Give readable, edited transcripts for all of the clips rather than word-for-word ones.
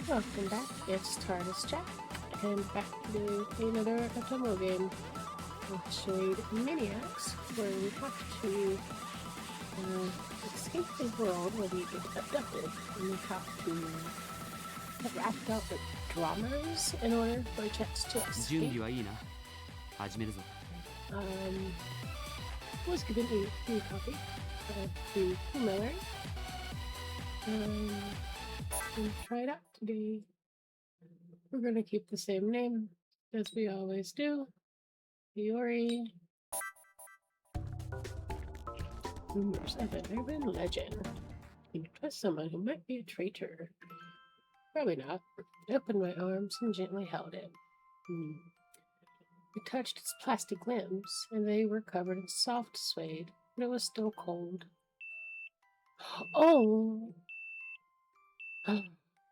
Welcome back, it's TARDIS Jack, and back to another Atomo game with Charade Maniacs, where we have to escape a world where we get abducted, and we have to act out the dramas in order for a chance to escape. Was given a new copy of the Miller. And try it out today. We're going to keep the same name as we always do. Hiyori. Rumors of an urban legend. You trust someone who might be a traitor. Probably not. I opened my arms and gently held it. I touched its plastic limbs, and they were covered in soft suede, but it was still cold. Oh!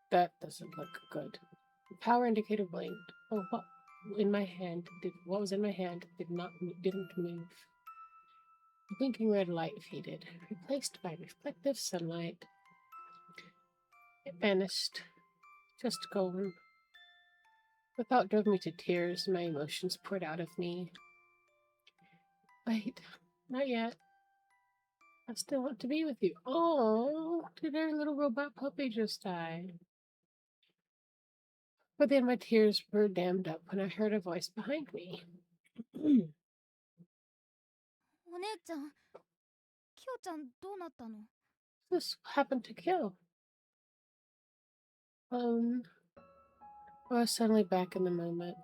That doesn't look good. The power indicator blinked. Oh, what was in my hand didn't move. The blinking red light faded, replaced by reflective sunlight. It vanished, just gone. The thought drove me to tears. My emotions poured out of me. Wait, not yet. I still want to be with you. Oh, did our little robot puppy just die? But then my tears were dammed up when I heard a voice behind me. This happened to Kyo. I was suddenly back in the moment.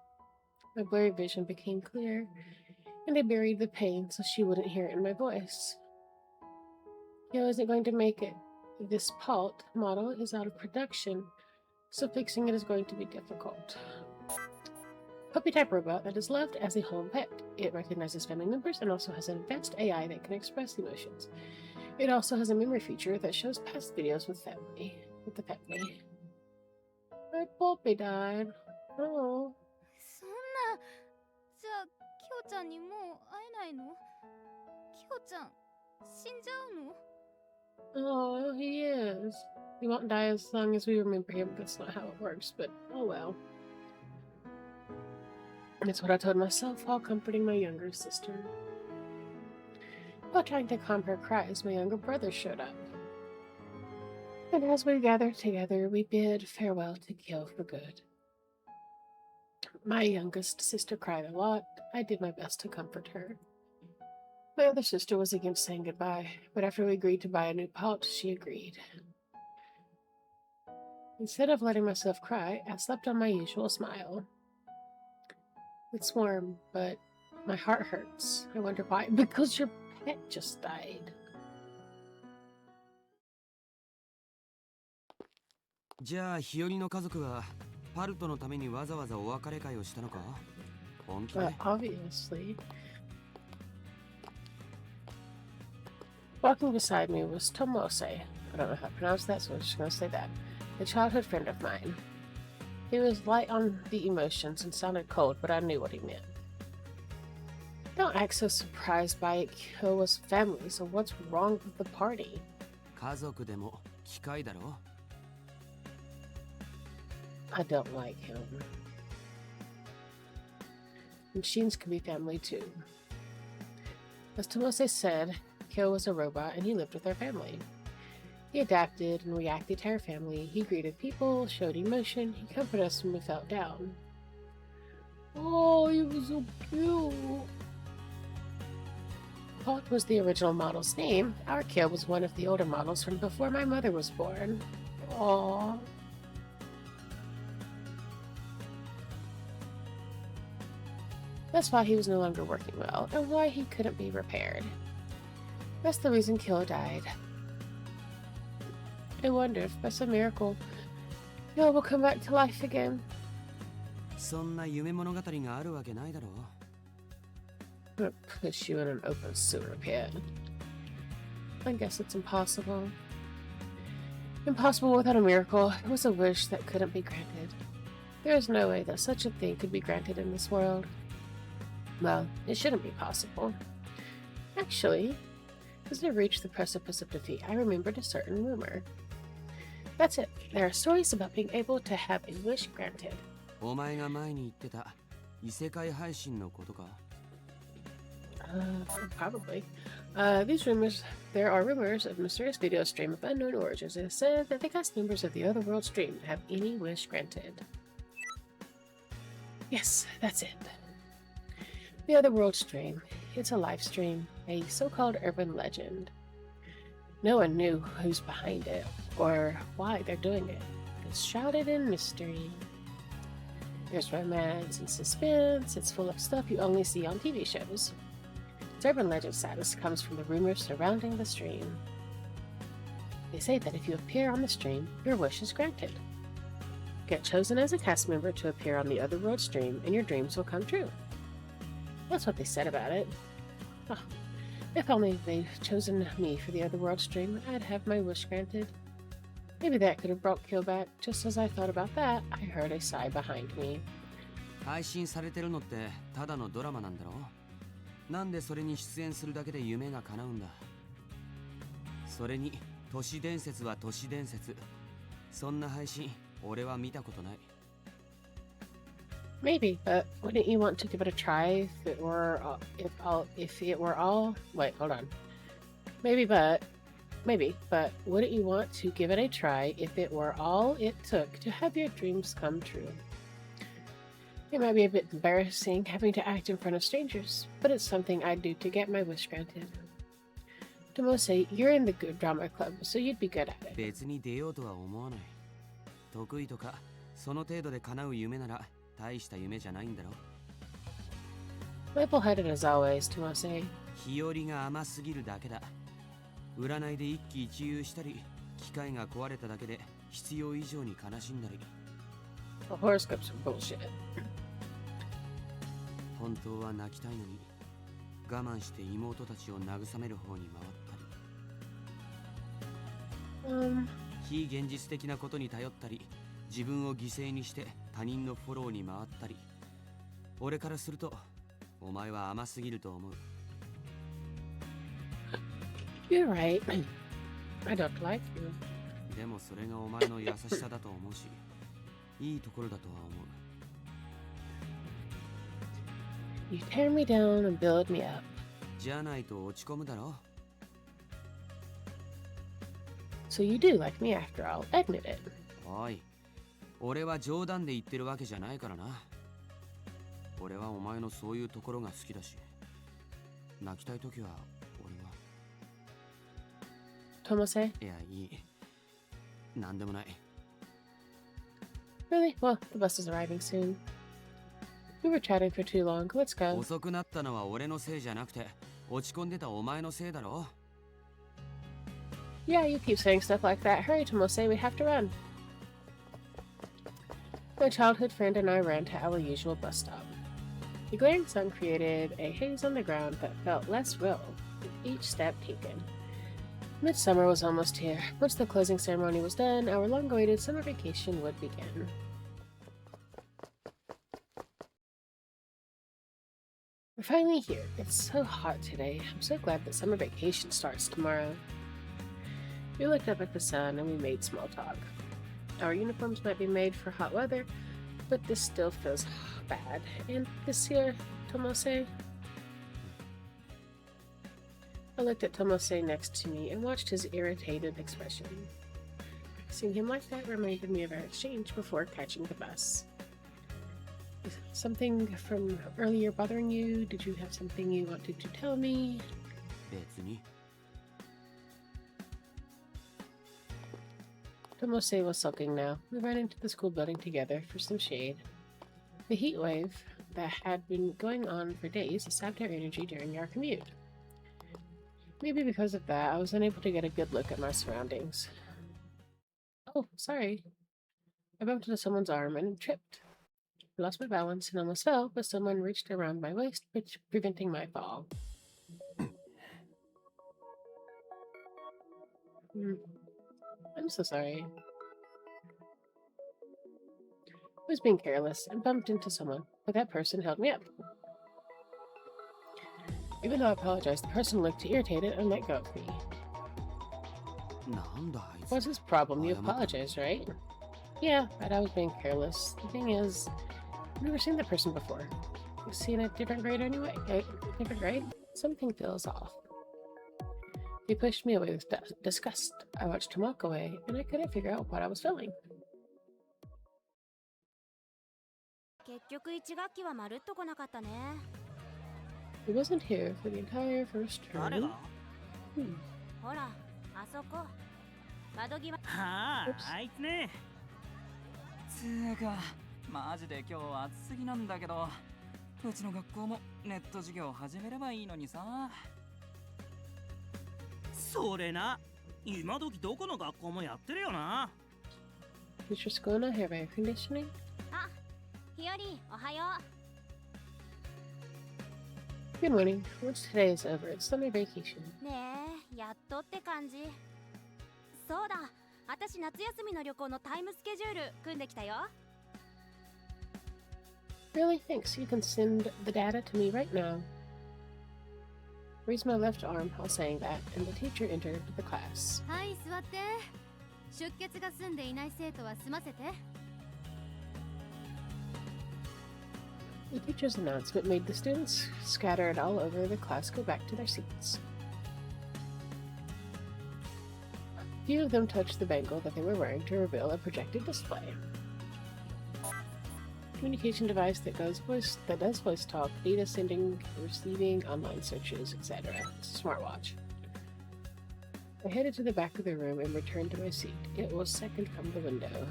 My blurry vision became clear, and I buried the pain so she wouldn't hear it in my voice. Kyo isn't going to make it. This PALT model is out of production, so fixing it is going to be difficult. Puppy-type robot that is loved as a home pet. It recognizes family members and also has an advanced AI that can express emotions. It also has a memory feature that shows past videos with the family. My puppy died. Oh. Oh, he is. He won't die as long as we remember him. That's not how it works, but oh well. That's what I told myself while comforting my younger sister. While trying to calm her cries, my younger brother showed up. And as we gathered together, we bid farewell to Kyo for good. My youngest sister cried a lot. I did my best to comfort her. My other sister was against saying goodbye, but after we agreed to buy a new PALT, she agreed. Instead of letting myself cry, I slept on my usual smile. It's warm, but my heart hurts. I wonder why. Because your pet just died. Obviously. Walking beside me was Tomose. I don't know how to pronounce that, so I'm just going to say that. A childhood friend of mine. He was light on the emotions and sounded cold, but I knew what he meant. Don't act so surprised by it. Kyo was family, so what's wrong with the party? I don't like him. Machines can be family too. As Tomose said, Kyo was a robot and he lived with our family. He adapted and reacted to our family. He greeted people, showed emotion. He comforted us when we felt down. Oh, he was so cute. PALT was the original model's name. Our Kyo was one of the older models from before my mother was born. Aww. That's why he was no longer working well, and why he couldn't be repaired. That's the reason Kyo died. I wonder if by some miracle, Kyo will come back to life again. I'll push you in an open sewer pit. I guess it's impossible. Impossible without a miracle. It was a wish that couldn't be granted. There is no way that such a thing could be granted in this world. Well, it shouldn't be possible. Actually, as I reached the precipice of defeat, I remembered a certain rumor. That's it. There are stories about being able to have a wish granted. お前が前に言ってた異世界配信のことか Probably. There are rumors of mysterious video stream of unknown origins. It is said that the cast members of the Otherworld stream have any wish granted. Yes, that's it. The Otherworld stream. It's a live stream, a so-called urban legend. No one knew who's behind it or why they're doing it. It's shrouded in mystery. There's romance and suspense. It's full of stuff you only see on TV shows. Its urban legend status comes from the rumors surrounding the stream. They say that if you appear on the stream, your wish is granted. Get chosen as a cast member to appear on the Otherworld stream, and your dreams will come true. That's what they said about it. Oh, if only they'd chosen me for the Otherworld stream, I'd have my wish granted. Maybe that could have brought Kill back. Just as I thought about that, I heard a sigh behind me. 配信されてるのってただのドラマなんだろなんでそれに出演するだけで夢が叶うんだそれに都市伝説は都市伝説そんな配信俺は見たことない Maybe, but wouldn't you want to give it a try wait, hold on. Maybe, but wouldn't you want to give it a try if it were all it took to have your dreams come true? It might be a bit embarrassing having to act in front of strangers, but it's something I'd do to get my wish granted. Tomose, you're in the good drama club, so you'd be good at it. 別に出ようとは思わない得意とかその程度で叶う夢なら大した夢じゃないんだろ Level-headed as always, Tomose. 日和が甘すぎるだけだ占いで一喜一憂したり機械が壊れただけで必要以上に悲しんだり The horoscopes are bullshit. 本当は泣きたいのに我慢して妹たちを慰める方に回ったり非現実的なことに頼ったり自分を犠牲にして他人のフォローに回ったり俺からするとお前は甘すぎると思う You're right. I don't like you. でもそれがお前の優しさだと思うしいいところだとは思う You tear me down and build me up. じゃないと落ち込むだろ So you do like me after all. Admit it. おい俺は冗談で言ってるわけじゃないからな俺はお前のそういうところが好きだし泣きたいときは俺は Tomose? いやいいなんでもない Really? Well, the bus is arriving soon. We were chatting for too long. Let's go. 遅くなったのは俺のせいじゃなくて落ち込んでたお前のせいだろ Yeah, you keep saying stuff like that. Hurry, Tomose, we have to run. My childhood friend and I ran to our usual bus stop. The glaring sun created a haze on the ground that felt less real with each step taken. Midsummer was almost here. Once the closing ceremony was done, our long-awaited summer vacation would begin. We're finally here. It's so hot today. I'm so glad that summer vacation starts tomorrow. We looked up at the sun and we made small talk. Our uniforms might be made for hot weather, but this still feels bad. And this here, Tomose? I looked at Tomose next to me and watched his irritated expression. Seeing him like that reminded me of our exchange before catching the bus. Is something from earlier bothering you? Did you have something you wanted to tell me? 別に Tomose was sulking now. We ran into the school building together for some shade. The heat wave that had been going on for days sapped our energy during our commute. Maybe because of that, I was unable to get a good look at my surroundings. Oh, sorry. I bumped into someone's arm and tripped. I lost my balance and almost fell, but someone reached around my waist, preventing my fall. I'm so sorry. I was being careless and bumped into someone, but that person held me up. Even though I apologized, the person looked irritated and let go of me. なんだあいつ。 What's his problem? You 謝ったの？ apologize, right? Yeah, but I was being careless. The thing is, I've never seen that person before. You've seen a different grade anyway? Different grade? Something feels off. He pushed me away with disgust. I watched him walk away, and I couldn't figure out what I was feeling. 結局1学期はまるっと来なかったね。 He wasn't here for the entire first 誰 term. が？ Hmm. ほら、あそこ。窓際。はあ、 Oops. あいつね。つーか、マジで今日暑すぎなんだけど、うちの学校もネット授業始めればいいのにさ。それな、今時どこの学校もやってるよな。 Does your school not have air conditioning? あ、ひより、おはよ Good morning. Once today is over, it's summer vacation. う。ねえ、やっとって感じ。そうだ、私夏休みの旅行のタイムスケジュール組んできたよ。 Really? Thanks. You can send the data to me right now. Raised my left arm while saying that, and the teacher entered the class. はい、座って。出血が済んでいない生徒は済ませて。 The teacher's announcement made the students scattered all over the class go back to their seats. Few of them touched the bangle that they were wearing to reveal a projected display. Communication device that does voice talk, data sending, receiving, online searches, etc. It's a smartwatch. I headed to the back of the room and returned to my seat. It was second from the window.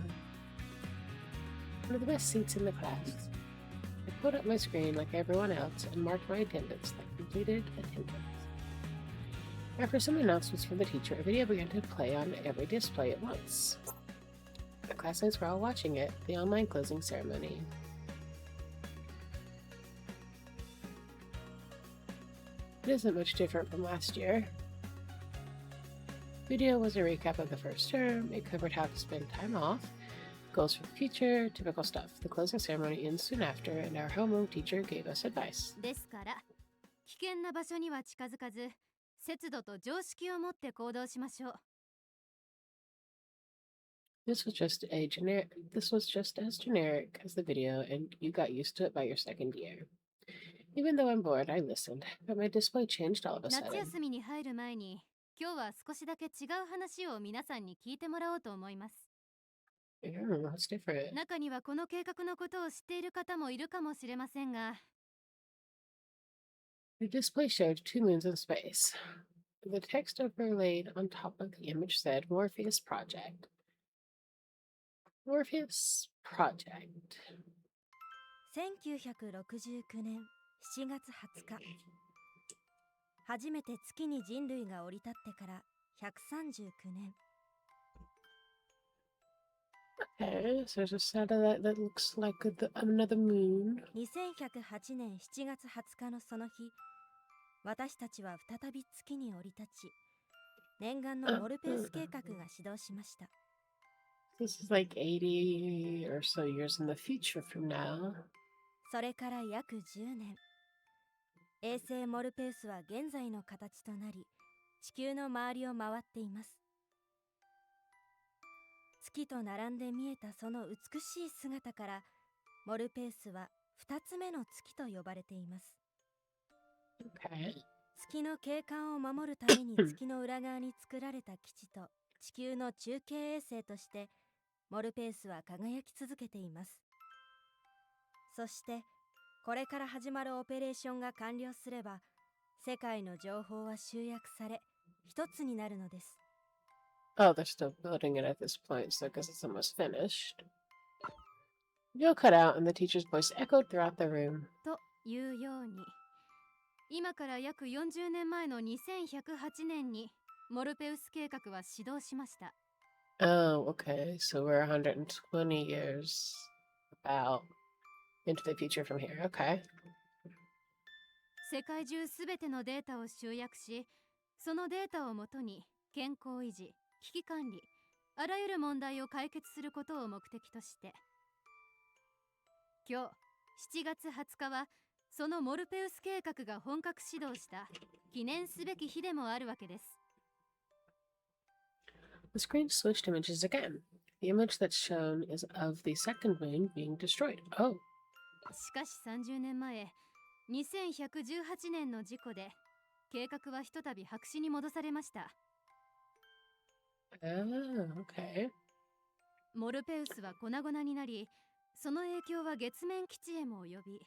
One of the best seats in the class. I pulled up my screen like everyone else and marked my attendance like completed attendance. After some announcements from the teacher, a video began to play on every display at once. The classmates were all watching it, the online closing ceremony. It isn't much different from last year. Video was a recap of the first term. It covered how to spend time off, goals for the future, typical stuff. The closing ceremony ends soon after, and our homeroom teacher gave us advice. ですから、危険な場所には近づかず、節度と常識を持って行動しましょう。 This was just as generic as the video, and you got used to it by your second year. Even though I'm bored, I listened, but my display changed all of a 夏 sudden. 休みに入る前に、今日は少しだけ違う話を皆さんに聞いてもらおうと思います。 What's different? 中にはこの計画のことを知っている方もいるかもしれませんが、 The display showed 2 moons in space. The text overlaid on top of the image said Morpheus Project. Morpheus Project. 1969年7月20日、初めて月に人類が降り立ってから139年。 Okay, so there's a satellite that looks like another moon. 2108年7月20日のその日、私たちは再び月に降り立ち、念願のモルペウス計画が始動しました。 This is like 80 or so years in the future from now. それから約10年、衛星モルペウスは現在の形となり、地球の周りを回っています。月と並んで見えたその美しい姿から、モルペウスは2つ目の月と呼ばれています。 Okay. 月の景観を守るために月の裏側に作られた基地と地球の中継衛星としてモルペウスは輝き続けています。そしてこれから始まるオペレーションが完了すれば、世界の情報は集約され一つになるのです。 Oh, they're still building it at this point, so I guess it's almost finished. Video cut out and the teacher's voice echoed throughout the room. というように、今から約40年前の2108年にモルペウス計画は始動しました。 Oh, okay. So we're 120 years about into the future from here. Okay. 世界中すべてのデータを集約し、そのデータをもとに健康維持、危機管理、あらゆる問題を解決することを目的として、今日7月20日はそのモルペウス計画が本格始動した記念すべき日でもあるわけです。The screen switched images again. The image that's shown is of the second moon being destroyed. Oh. しかし30年前、2118年の事故で計画はひとたび白紙に戻されました。Okay. モルペウスは粉々になり、その影響は月面基地へも及び、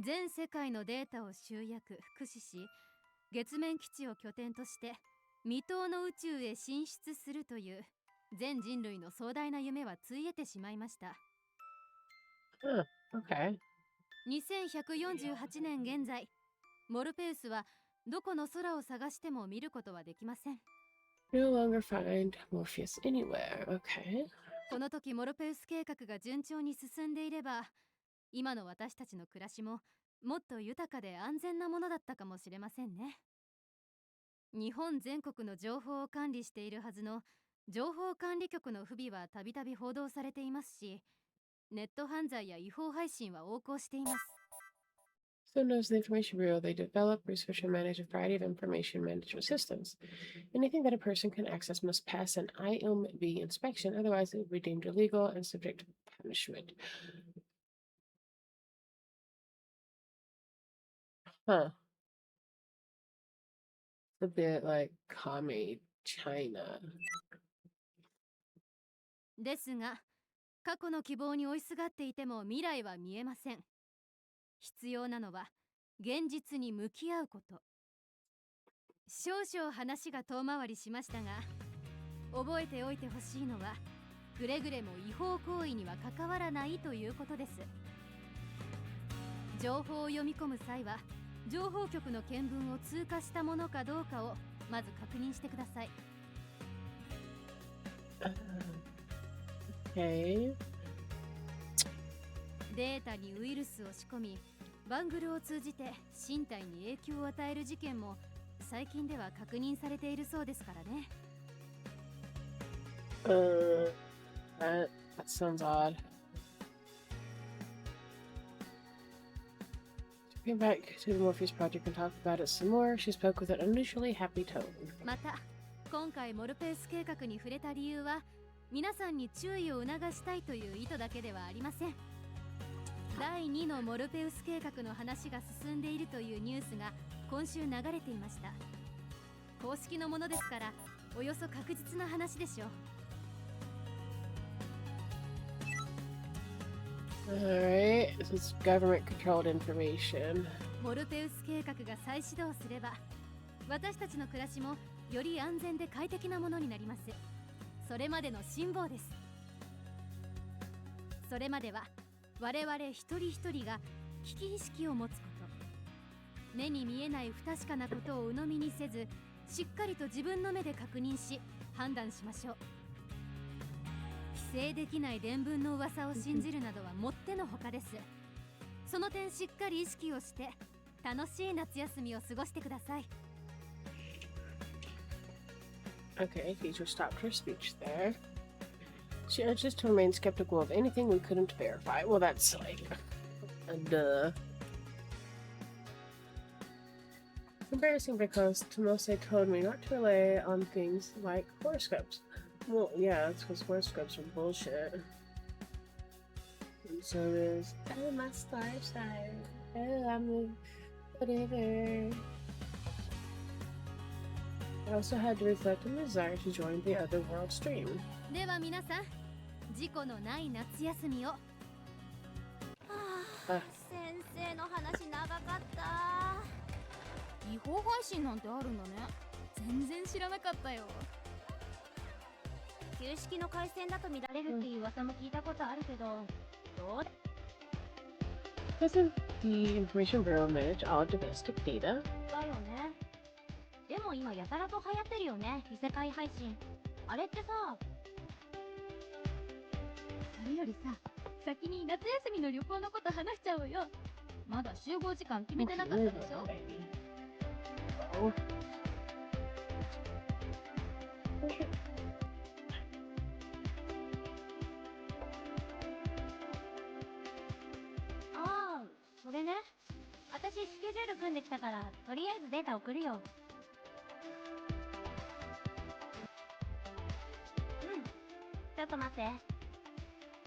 全世界のデータを集約駆使し、月面基地を拠点として未踏の宇宙へ進出するという全人類の壮大な夢はついえてしまいました。Okay. 2148年現在、モルペウスはどこの空を探しても見ることはできません。No longer find Morpheus anywhere. Okay. この時モルペウス計画が順調に進んでいれば、今の私たちの暮らしももっと豊かで安全なものだったかもしれませんね。日本全国の情報を管理しているはずの情報管理局の不備はたびたび報道されていますし、ネット犯罪や違法配信は横行しています。So knows the Information Bureau. They develop, research, and manage a variety of information management systems. Anything that a person can access must pass an IMB inspection, otherwise it would be deemed illegal and subject to punishment. Huh. A bit like Kame China. ですが、過去の希望に追いすがっていても未来は見えません。必要なのは現実に向き合うこと。少々話が遠回りしましたが、覚えておいてほしいのは、くれぐれも違法行為には関わらないということです。情報を読み込む際は、情報局の見聞を通過したものかどうかをまず確認してください。Okay. データにウイルスを仕込み、バングルを通じて身体に影響を与える事件も最近では確認されているそうですからね。That sounds odd. She came back to the Morpheus project and talked about it some more. She spoke with an unusually happy tone. また、今回モルペウス計画に触れた理由は、皆さんに注意を促したいという意図だけではありません。第2のモルペウス計画の話が進んでいるというニュースが今週流れていました。公式のものですから、およそ確実な話でしょう。Alright, this is government-controlled information. モルペウス計画が再始動すれば、私たちの暮らしもより安全で快適なものになります。それまでの辛抱です。それまでは我々一人一人が危機意識を持つこと、目に見えない不確かなことを鵜呑みにせず、しっかりと自分の目で確認し判断しましょう。規制できない伝聞の噂を信じるなどはもってのほかです。その点しっかり意識をして楽しい夏休みを過ごしてください。Okay, teacher stopped her speech there. She urged us to remain skeptical of anything we couldn't verify. Well, that's like duh. Embarrassing because Tomose told me not to rely on things like horoscopes. Well, yeah, it's because horoscopes are bullshit. And so there's, oh, my star sign. Oh, I'm a whatever. I also had to reflect on the desire to join the other world stream. では皆さん、事故のない夏休みを。あ、先生の話長かった。違法配信なんてあるんだね。全然知らなかったよ。旧式の回線だと見られるっていう噂も聞いたことあるけど、どう Doesn't the Information Bureau manage all domestic data? だよね。でも今やたらと流行ってるよね、異世界配信。あれってさ、それよりさ、先に夏休みの旅行のこと話しちゃおうよ。まだ集合時間決めてなかったでしょ。Oh. ああ、それね。私スケジュール組んできたから、とりあえずデータ送るよ。ちょっと待って。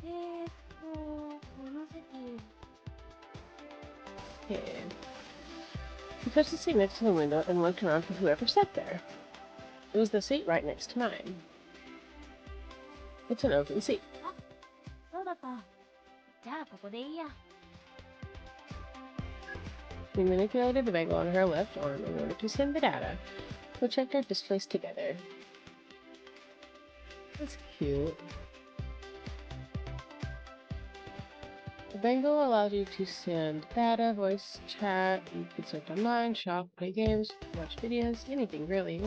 この席。 Okay. He touched the seat next to the window and looked around for whoever sat there. It was the seat right next to mine. It's an open seat. そうだった。じゃあここでいいや。 We manipulated the bangle on her left arm in order to send the data. We checked our displays together. That's cute. The bangle allows you to send data, voice chat, you can search online, shop, play games, watch videos, anything really.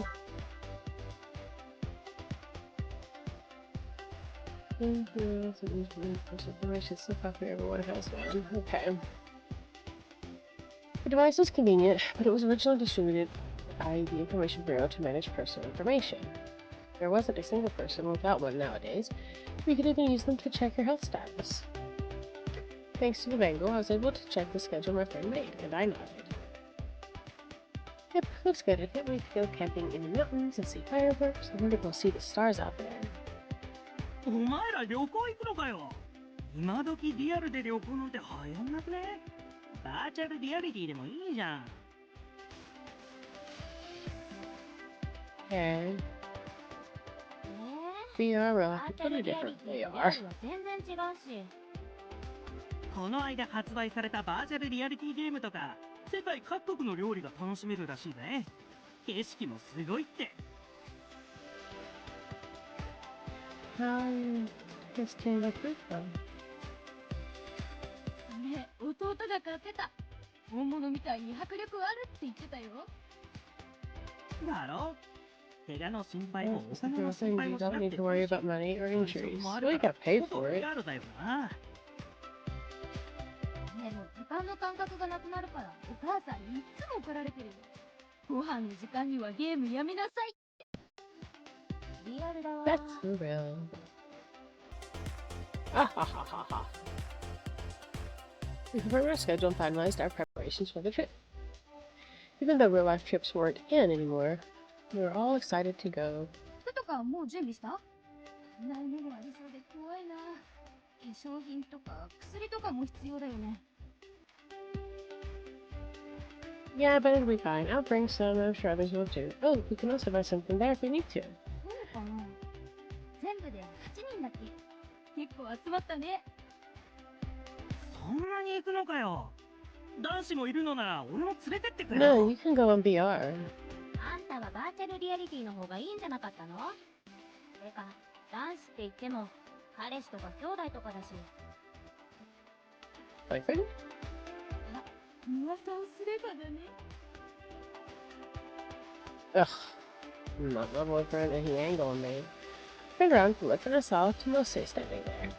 Information so popular, everyone has one. Okay. The device was convenient, but it was originally distributed by the Information Bureau to manage personal information. There wasn't a single person without one nowadays. We could even use them to check your health status. Thanks to the bangle, I was able to check the schedule my friend made, and I nodded. Yep, looks good. I can't wait to go camping in the mountains and see fireworks. I wonder if we'll see the stars out there. お前ら旅行行くのかよ。今時リアルで旅行なんて流行んなくね。バーチャルリアリティでもいいじゃん。Okay. VR will have to put a different リア AR. ルは全然違うし。この間発売されたバーチャルリアリティゲームとか、世界各国の料理が楽しめるらしいぜ。景色もすごいって。How is this the fruit from? それ弟が買ってた。本物みたいに迫力あるって言ってたよ。だろ？怪我の心配 Oh, もお金 there の are 心 things 配 you もしな don't く need て to い worry いし。 about money or 感触 injuries. もあ Well, る you から got paid ほぼ for リ it. アルだよな。でも時間の感覚がなくなるからお母さんにいつも怒られてるよ。ご飯の時間にはゲームやめなさい。リアルだわ。 That's for real. Ah ha ha ha ha. We confirmed our schedule and finalized our preparations for the trip. Even though real life trips weren't in anymore, we were all excited to go. 服とかもう準備した？ないものありそうで怖いな。化粧品とか薬とかも必要だよね。Yeah, but it'll be fine. I'll bring some. I'm sure others will too. Oh, we can also buy something there if we need to. そうかな。全部で8人だっけ？結構集まったね。そんなに行くのかよ。男子もいるのなら俺も連れてってくれ No, よ。 you can go on VR. あんたはバーチャルリアリティの方がいいんじゃなかったの？てか、男子って言っても彼氏とか兄弟とかだし。 Boyfriend? 噂をすればだね。 Ugh. Not my boyfriend, and he ain't going me. Turned around to look and I saw Tomose standing there.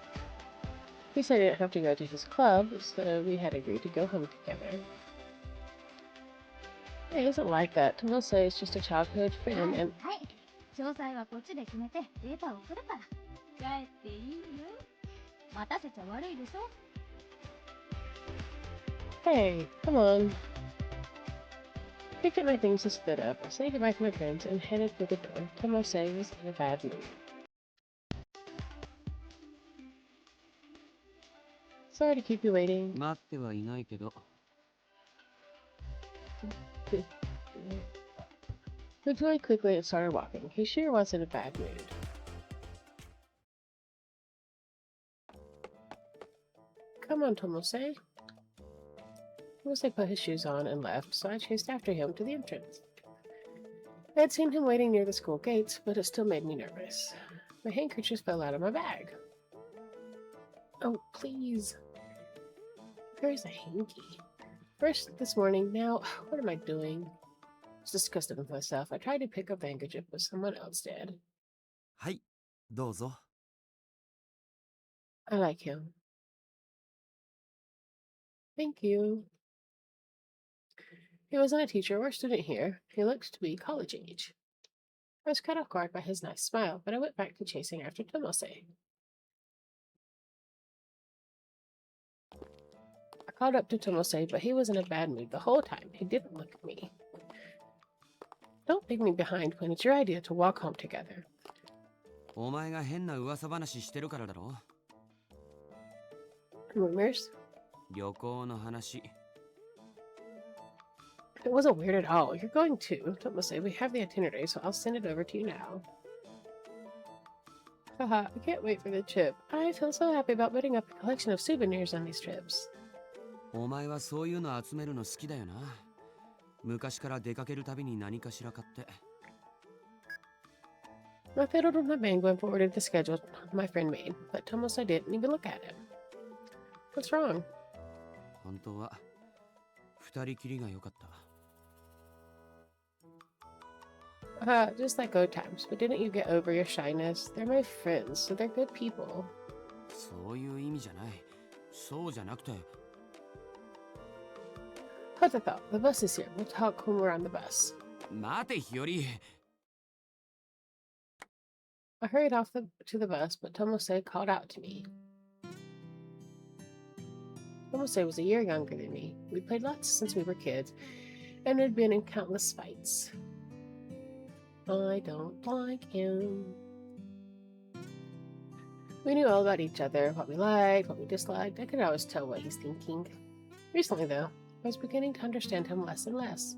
He said he didn't have to go to his club, so we had agreed to go home together. It isn't like that. Tomose is just a childhood はい friend, and はい。詳細はこっちで決めてデータを送るから。帰っていいよ。待たせちゃ悪いでしょ。 hey, come on. Picked up my things and stood up. I said goodbye to my friends and headed for the door. Tomose was in a bad mood. Sorry to keep you waiting. 待ってはいないけど。 We joined quickly and started walking. He sure was in a bad mood. Come on, Tomose. Tomose put his shoes on and left, so I chased after him to the entrance. I had seen him waiting near the school gates, but it still made me nervous. My handkerchief fell out of my bag. Oh, please. Where's a hanky? First this morning, now what am I doing? I was disgusted with myself. I tried to pick up the handkerchief, but someone else did. はい、どうぞ。 I like him. Thank you. He wasn't a teacher or a student here. He looked to be college age. I was caught off guard by his nice smile, but I went back to chasing after Tomose. I caught up to Tomose, but he was in a bad mood the whole time. He didn't look at me. Don't leave me behind when it's your idea to walk home together. お前が変な噂話してるからだろ。 Rumors? 旅行の話。 It wasn't weird at all. You're going too. Don't say we have the itinerary, so I'll send it over to you now. Haha, I can't wait for the trip. I feel so happy about putting up a collection of souvenirs on these trips. お前はそういうの集めるの好きだよな。昔から出かけるたびに何かしら買って。 I fiddled with my mango and forwarded the schedule my friend made, but Tomos didn't even look at it. What's wrong? 本当は二人きりが良かった。 Just like old times, but didn't you get over your shyness? They're my friends, so they're good people. そういう意味じゃない。そうじゃなくて。 Hold the thought. The bus is here. We'll talk when we're on the bus. 待て、日和。 I hurried off to the bus, but Tomose called out to me. Tomose was a year younger than me. We'd played lots since we were kids, and had been in countless fights. I don't like him. We knew all about each other, what we liked, what we disliked. I could always tell what he's thinking. Recently, though, I was beginning to understand him less and less.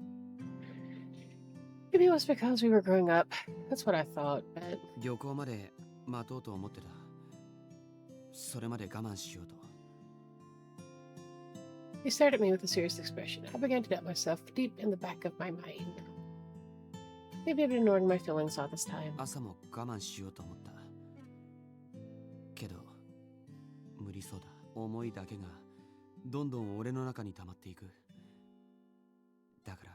Maybe it was because we were growing up. That's what I thought, but... 旅行まで待とうと思ってた。それまで我慢しようと。 He stared at me with a serious expression. I began to doubt myself deep in the back of my mind. Maybe I've been ignoring my feelings all this time. 朝も我慢しようと思った。けど、無理そうだ。思いだけがどんどん俺の中に溜まっていく。だから。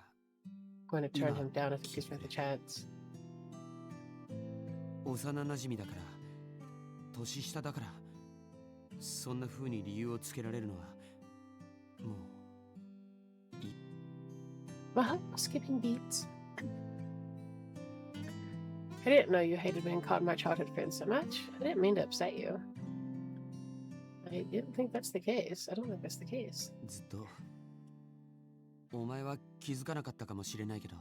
I'm going to turn him down if he gives me the chance. 幼馴染だから、年下だから、そんな風に理由をつけられるのは、もういい。My heart was skipping beats. I didn't know you hated being called my childhood friend so much. I didn't mean to upset you. I didn't think that's the case. I don't think that's the case. ずっと、お前は気づかなかったかもしれないけど、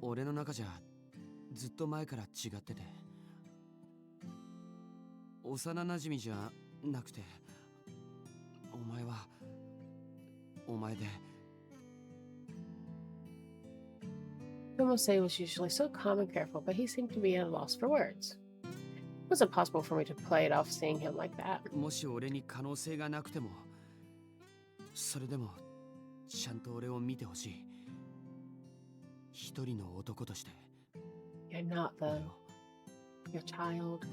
俺の中じゃずっと前から違ってて、幼馴染じゃなくて、お前はお前で。 Tomose was usually so calm and careful, but he seemed to be at a loss for words. It wasn't possible for me to play it off seeing him like that. もし俺に可能性がなくても、それでもちゃんと俺を見てほしい。一人の男として。 You're not, though. Your child.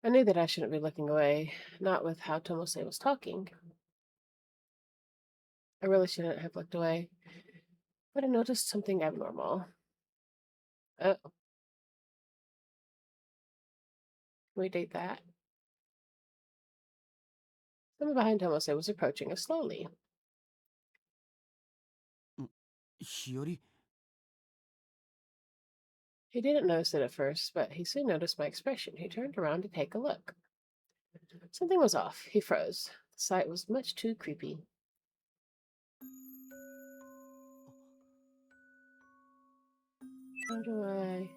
I knew that I shouldn't be looking away, not with how Tomose was talking. I really shouldn't have looked away, but I noticed something abnormal. Oh. Can we date that? Someone behind Tomose was approaching us slowly. 日和。 He didn't notice it at first, but he soon noticed my expression. He turned around to take a look. Something was off. He froze. The sight was much too creepy. How do I...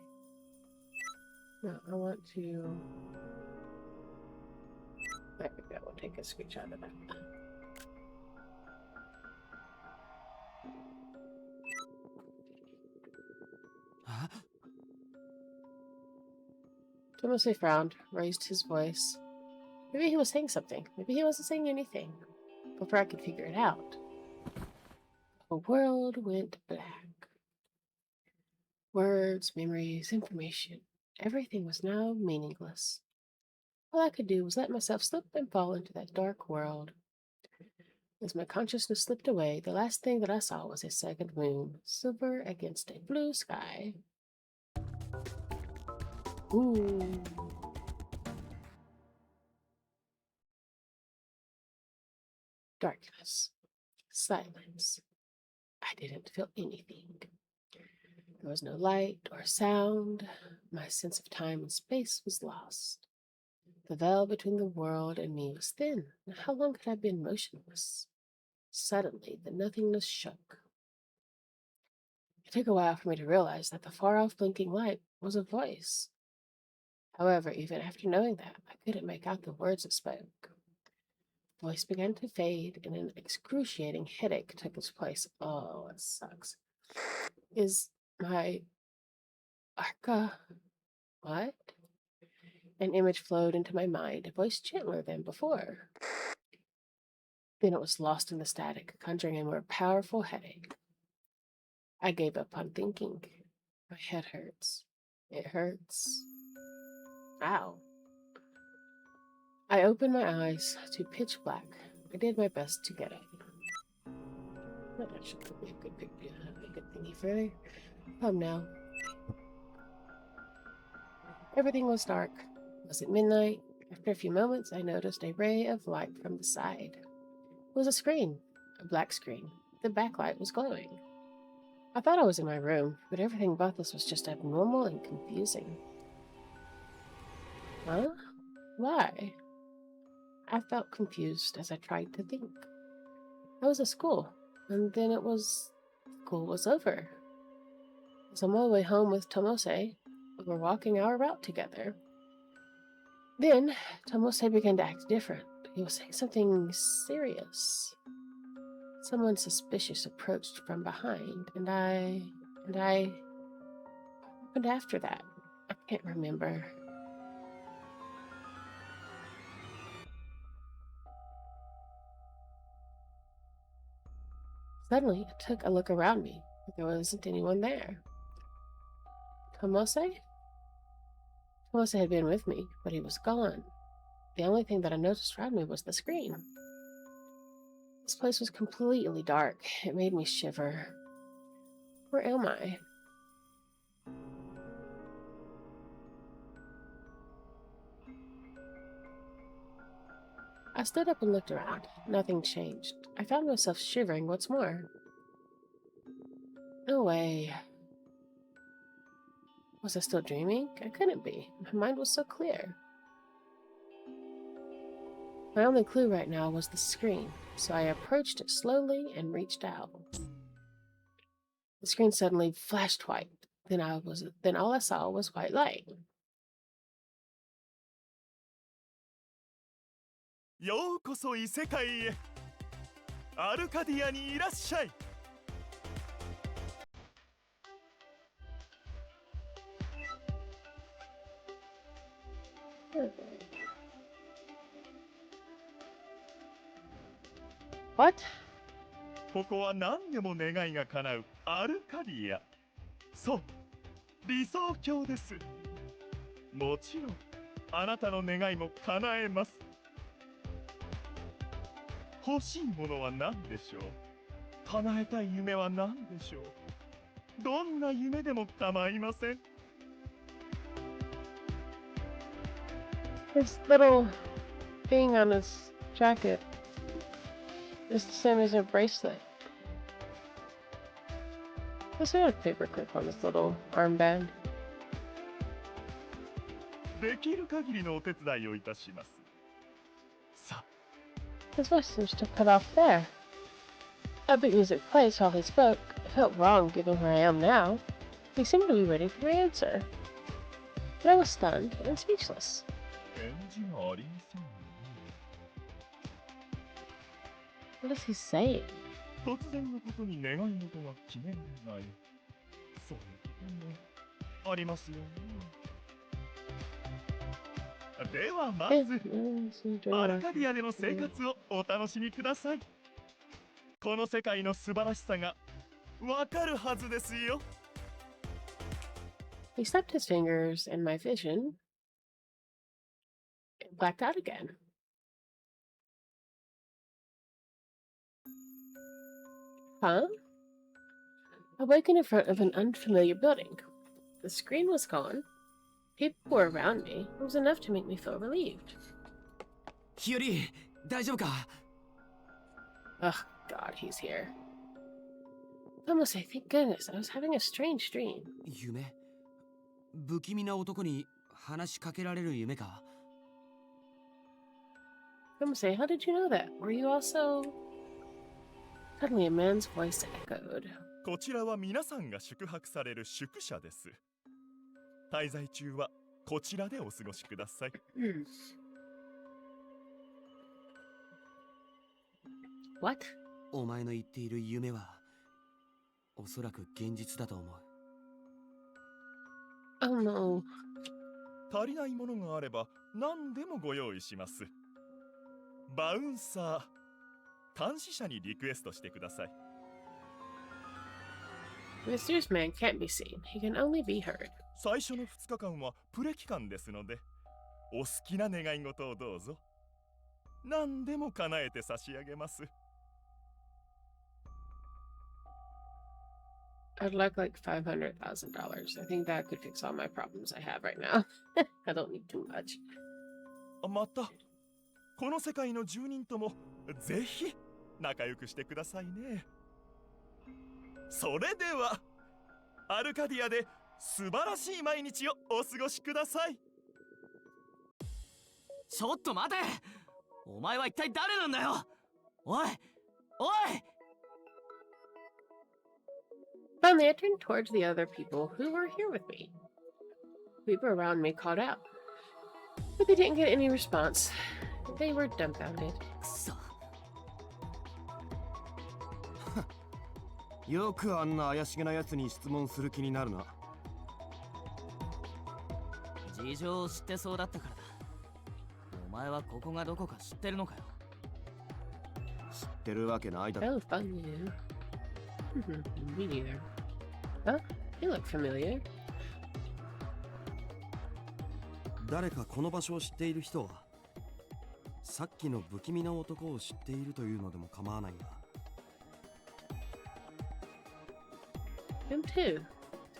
No, I want to... There we go. We'll take a screenshot of that. Huh? Tomose frowned, raised his voice. Maybe he was saying something. Maybe he wasn't saying anything. Before I could figure it out, the world went black. Words, memories, information. Everything was now meaningless. All I could do was let myself slip and fall into that dark world. As my consciousness slipped away, the last thing that I saw was a second moon, silver against a blue sky. Ooh. Darkness. Silence. I didn't feel anything. There was no light or sound. My sense of time and space was lost. The veil between the world and me was thin. How long had I been motionless? Suddenly, the nothingness shook. It took a while for me to realize that the far-off blinking light was a voice. However, even after knowing that, I couldn't make out the words it spoke. The voice began to fade, and an excruciating headache took its place. Oh, it sucks. Is my Arca... What? An image flowed into my mind, a voice gentler than before. Then it was lost in the static, conjuring a more powerful headache. I gave up on thinking. My head hurts. It hurts. Ow. I opened my eyes to pitch black. I did my best to get up. That actually could be a good thingy further. Come now. Everything was dark. Was it midnight? After a few moments, I noticed a ray of light from the side. It was a screen. A black screen. The backlight was glowing. I thought I was in my room, but everything about this was just abnormal and confusing. Huh? Why? I felt confused as I tried to think. I was at school, and then school was over. I was on my way home with Tomose. We were walking our route together. Then, Tomose began to act different. He was saying something serious. Someone suspicious approached from behind, and what happened after that? I can't remember. Suddenly, I took a look around me, but there wasn't anyone there. Tomose? Tomose had been with me, but he was gone. The only thing that I noticed around me was the screen. This place was completely dark. It made me shiver. Where am I? I stood up and looked around. Nothing changed. I found myself shivering once more. No way. Was I still dreaming? I couldn't be. My mind was so clear. My only clue right now was the screen, so I approached it slowly and reached out. The screen suddenly flashed white. Then all I saw was white light. ようこそ異世界へ。アルカディアにいらっしゃい。What? ここは何でも願いが叶うアルカディア。そう、理想郷です。もちろん、あなたの願いも叶えます。欲しいものは何でしょう。叶えたい夢は何でしょう。どんな夢でも構いません。His little thing on his jacket is the same as a bracelet. Does he have a paperclip on his little armband? できる限りのお手伝いをいたします。さあ。 His voice seems to cut off there. Upbeat music plays while he spoke. It felt wrong given where I am now. He seemed to be waiting for my answer. But I was stunned and speechless. 返事がありませんね。 What is he saying? 突然のことに願い事が決められない。そういうこともありますよね。ではまず、アルカディアでの生活をお楽しみください。この世界の素晴らしさがわかるはずですよ。He snapped his fingers, and my vision blacked out again. Huh? I awakened in front of an unfamiliar building. The screen was gone. People were around me. It was enough to make me feel relieved. 日和、大丈夫か？ Ugh, God, he's here. Tomose, thank goodness. I was having a strange dream. 夢？不気味な男に話しかけられる夢か？ Tomose, how did you know that? Were you also... Suddenly a man's voice echoed. こちらは皆さんが宿泊される宿舎です。滞在中はこちらでお過ごしください。What? お前の言っている夢はおそらく現実だと思う。 Oh no. 足りないものがあれば何でもご用意します。バウンサー、監視者にリクエストしてください。The mysterious man can't be seen. He can only be heard. 最初の2日間はプレ期間ですので、お好きな願い事をどうぞ。何でも叶えて差し上げます。I'd like $500,000. I think that could fix all my problems I have right now. I don't need too much. また、この世界の住人ともぜひ仲良くしてくださいね。それでは、アルカディアで素晴らしい毎日をお過ごしください。ちょっと待て、お前は一体誰なんだよ。おいおい。 Finally, I turned towards the other people who were here with me. People around me called out, but they didn't get any response. They were dumbfounded. くそ。よくあんな怪しげなやつに質問する気になるな。事情を知ってそうだったからだ。お前はここがどこか知ってるのかよ。知ってるわけないだろ。 Oh, fun you. Me neither. Huh? You look familiar. 誰かこの場所を知っている人はさっきの不気味な男を知っているというのでも構わないが。 Him too.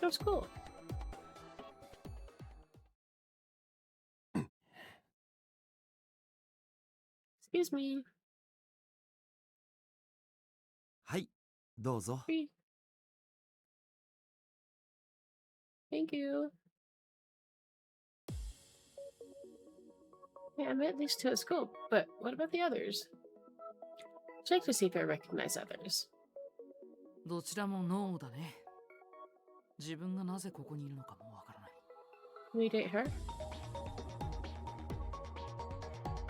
Let's go to school. Excuse me. はい、どうぞ。 Free. Thank you. Yeah, I met these two at school, but what about the others? Check to see if I recognize others. どちらもノーだね。自分がなぜここにいるのかもわからない。 Can we date her?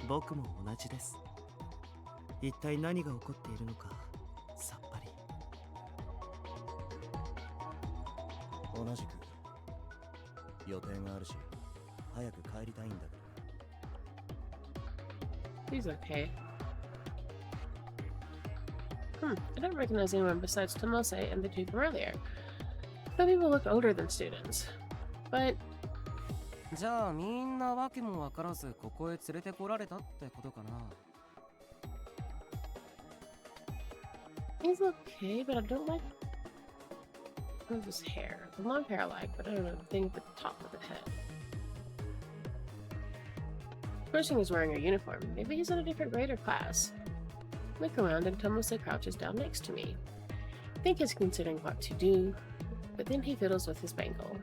僕も同じです。一体何が起こっているのかさっぱり。同じく予定があるし早く帰りたいんだけど。 He's okay. I don't recognize anyone besides Tomose and the two from earlier. Some people look older than students. But じゃあみんなわけもわからずここへ連れてこられたってことかな。 he's okay, but I don't like his hair. The long hair I like, but I don't know the thing at the top of the head. The person is wearing a uniform. Maybe he's in a different grade or class. Look around and Tomose crouches down next to me. I think he's considering what to do, but then he fiddles with his bangle.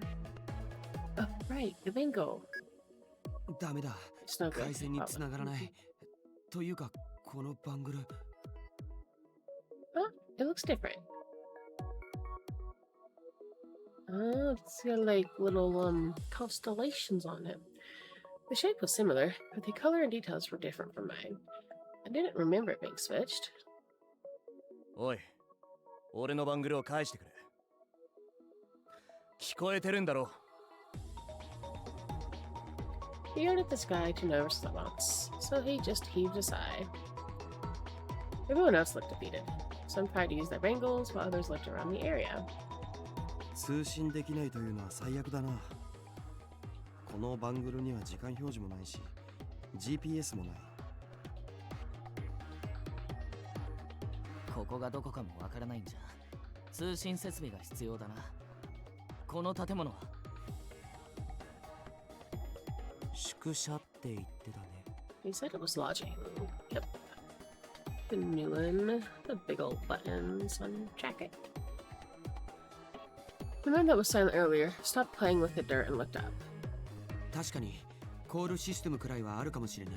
Oh, right, the bangle. ダメだ。 It's no good. 回線に繋がらない。というかこのバングル。 Oh, it looks different. Oh, it's got like little constellations on it. The shape was similar, but the color and details were different from mine. I didn't remember it being switched. おい、俺のバングルを返してくれ。聞こえてるんだろ。 He yelled at this guy to no response, so he just heaved a sigh. Everyone else looked defeated. Some tried to use their bangles, while others looked around the area. 通信できないというのは最悪だな。このバングルには時間表示もないし GPS もない。ここがどこかもわからないんじゃ通信設備が必要だな。この建物は宿舎って言ってたね。 He said it was lodging. Yep. The new one, the big old buttons on your jacket. The man that was silent earlier stopped playing with the dirt and looked up. 確かにコールシステムくらいはあるかもしれない。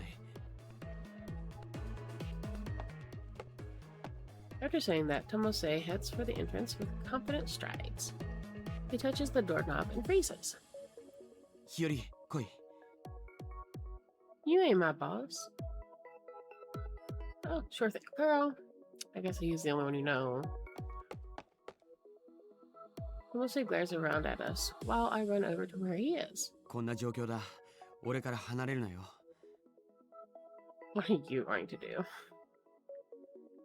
After saying that, Tomose heads for the entrance with confident strides. He touches the doorknob and freezes. 日和、来い。 You ain't my boss. Oh, sure thing. Girl, I guess he's the only one you know. He mostly glares around at us while I run over to where he is. こんな状況だ。俺から離れるなよ。 What are you going to do?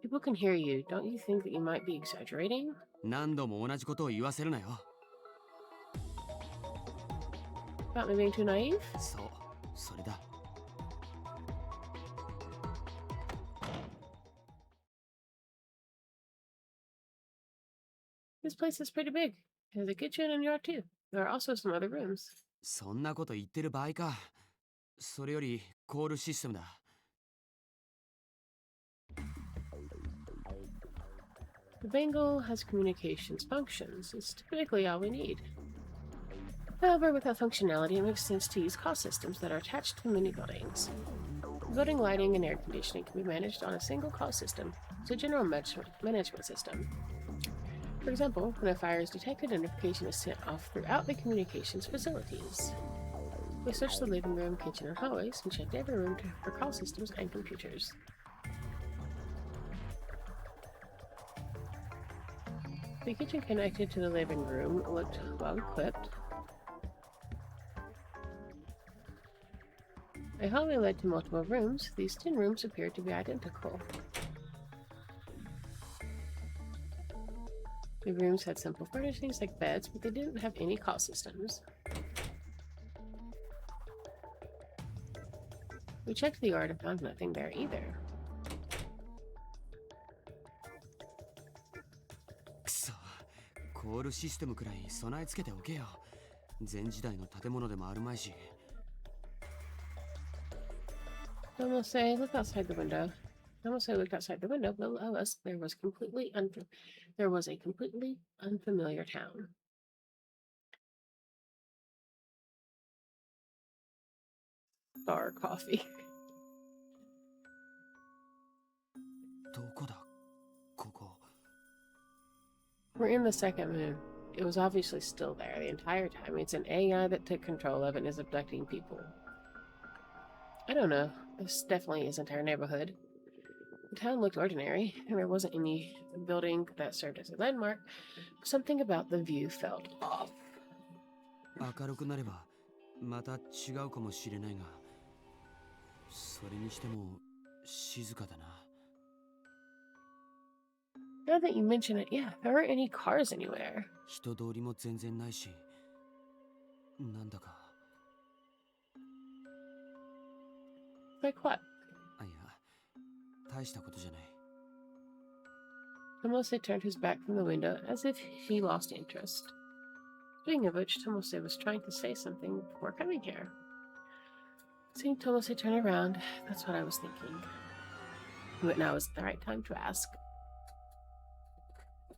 People can hear you. Don't you think that you might be exaggerating? 何度も同じことを言わせるなよ。 About me being too naive? そう、それだ。 This place is pretty big. There's a kitchen and yard too. There are also some other rooms. そんなこと言ってる場合か。それよりコールシステムだ。 The bangle has communications functions. It's typically all we need. However, without functionality, it makes sense to use call systems that are attached to many buildings. Building lighting and air conditioning can be managed on a single call system. It's a general management system. For example, when a fire is detected, a notification is sent off throughout the communications facilities. We searched the living room, kitchen, and hallways, and checked every room for call systems and computers. The kitchen connected to the living room looked well equipped. A hallway led to multiple rooms. These 10 rooms appeared to be identical. The rooms had simple furnishings like beds, but they didn't have any call systems. We checked the yard and found nothing there either. くそ、コールシステムくらい備え付けておけよ。前時代の建物でもあるまいし。 Tomose looked outside the window. Tomose looked outside the window. Below us, there was a completely unfamiliar town. Bar coffee. どこだ、ここ。 We're in the second moon. It was obviously still there the entire time. It's an AI that took control of it and is abducting people. I don't know. This definitely isn't our neighborhood. The town looked ordinary, and there wasn't any building that served as a landmark. Something about the view felt off. 明るくなればまた違うかもしれないが、それにしても静かだな。 Now that you mention it, yeah, there aren't any cars anywhere. 人通りも全然ないし、なんだか。 Like what? あ、いや、大したことじゃない。 Tomose turned his back from the window as if he lost interest. Speaking of which, Tomose was trying to say something before coming here. Seeing Tomose turn around, that's what I was thinking. But now is the right time to ask.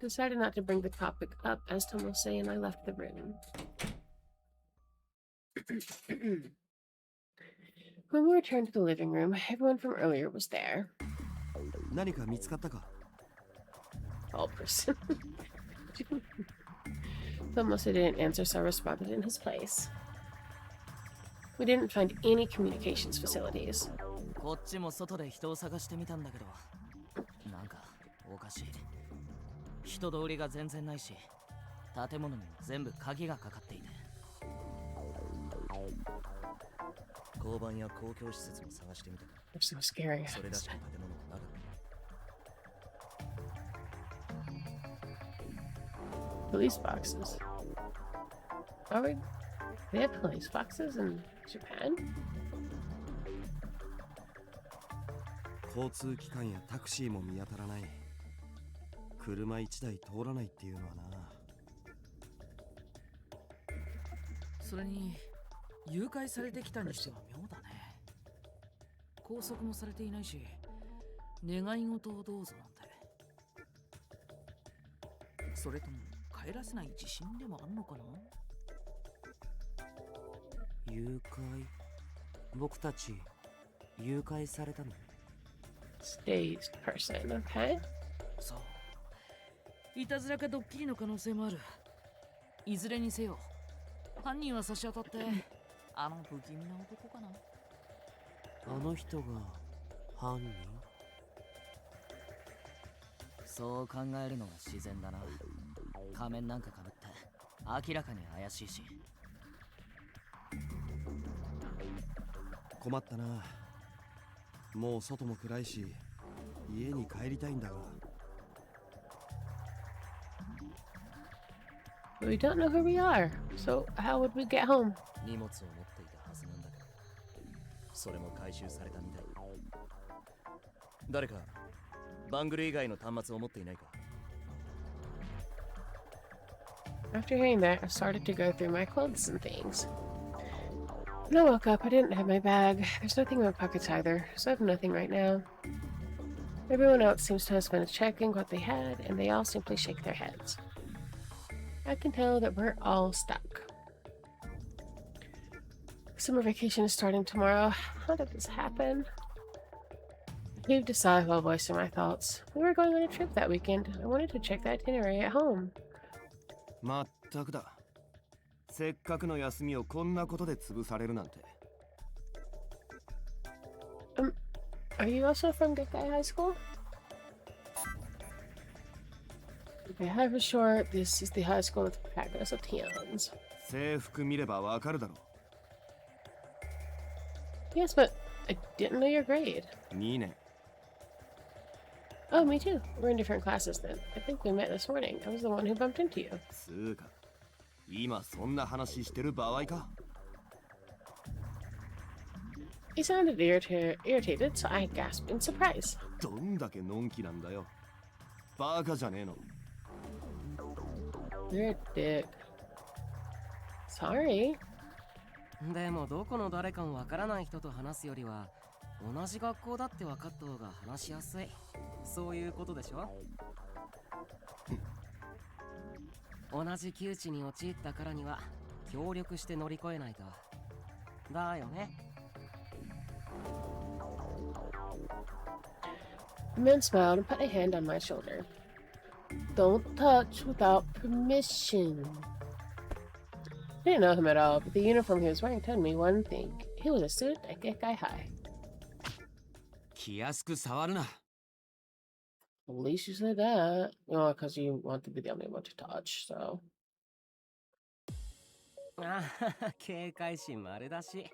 Decided not to bring the topic up as Tomose and I left the room. When we returned to the living room, everyone from earlier was there. 何か見つかったか? Tall person. Tomose didn't answer, so I responded in his place. We didn't find any communications facilities. こっちも外で人を探してみたんだけど、なんかおかしい。人通りが全然ないし、建物にも全部鍵がかかっていて。交番や公共施設も探してみた。 They're so scary. それらしき建物はなかった。 Police boxes. Are we? They have police boxes in Japan? 交通機関やタクシーも見当たらない。車一台通らないっていうのはな。それに誘拐されてきたにしては妙だね。拘束もされていないし、願い事をどうぞなんて。それとも帰らせない自信でもあんのかな。誘拐？僕たち誘拐されたの？ Staged person, okay? そう。いたずらかドッキリの可能性もある。いずれにせよ、犯人は差し当たってあの不気味な男かな。あの人が犯人？そう考えるのが自然だな。仮面なんかかぶって明らかに怪しいし。困ったな。もう外も暗いし家に帰りたいんだが。 We don't know who we are, so how would we get home? 荷物を持っていたはずなんだけど、それも回収されたみたい。誰かバングル以外の端末を持っていないか。 After hearing that, I started to go through my clothes and things. When I woke up, I didn't have my bag. There's nothing in my pockets either, so I have nothing right now. Everyone else seems to have finished checking what they had, and they all simply shake their heads. I can tell that we're all stuck. Summer vacation is starting tomorrow. How did this happen? I heaved a sigh while voicing my thoughts. We were going on a trip that weekend. I wanted to check the itinerary at home. まったくだ。せっかくの休みをこんなことで潰されるなんて。Are you also from Gekai High School? Okay, hi for short. This is the high school with practice of Tians. 制服見ればわかるだろ。 Yes, but I didn't know your grade. 2年。 Oh, me too. We're in different classes then. I think we met this morning. I was the one who bumped into you. つうか、今そんな話してる場合か。 He sounded irritated, so I gasped in surprise. どんだけのんきなんだよ。バカじゃねえの。 You're a dick. Sorry. でもどこの誰かもわからない人と話すよりは同じ学校だって分かった方が話しやすい。そういうことでしょ。同じ窮地に陥ったからには協力して乗り越えないと。だよね。 The man smiled and put a hand on my shoulder. Don't touch without permission. I didn't know him at all, but the uniform he was wearing told me one thing. He was a student at Gekai High. 気安く触るな。 At least you said that. Well, because you want to be the only one to touch, so. ああ、警戒心丸出し。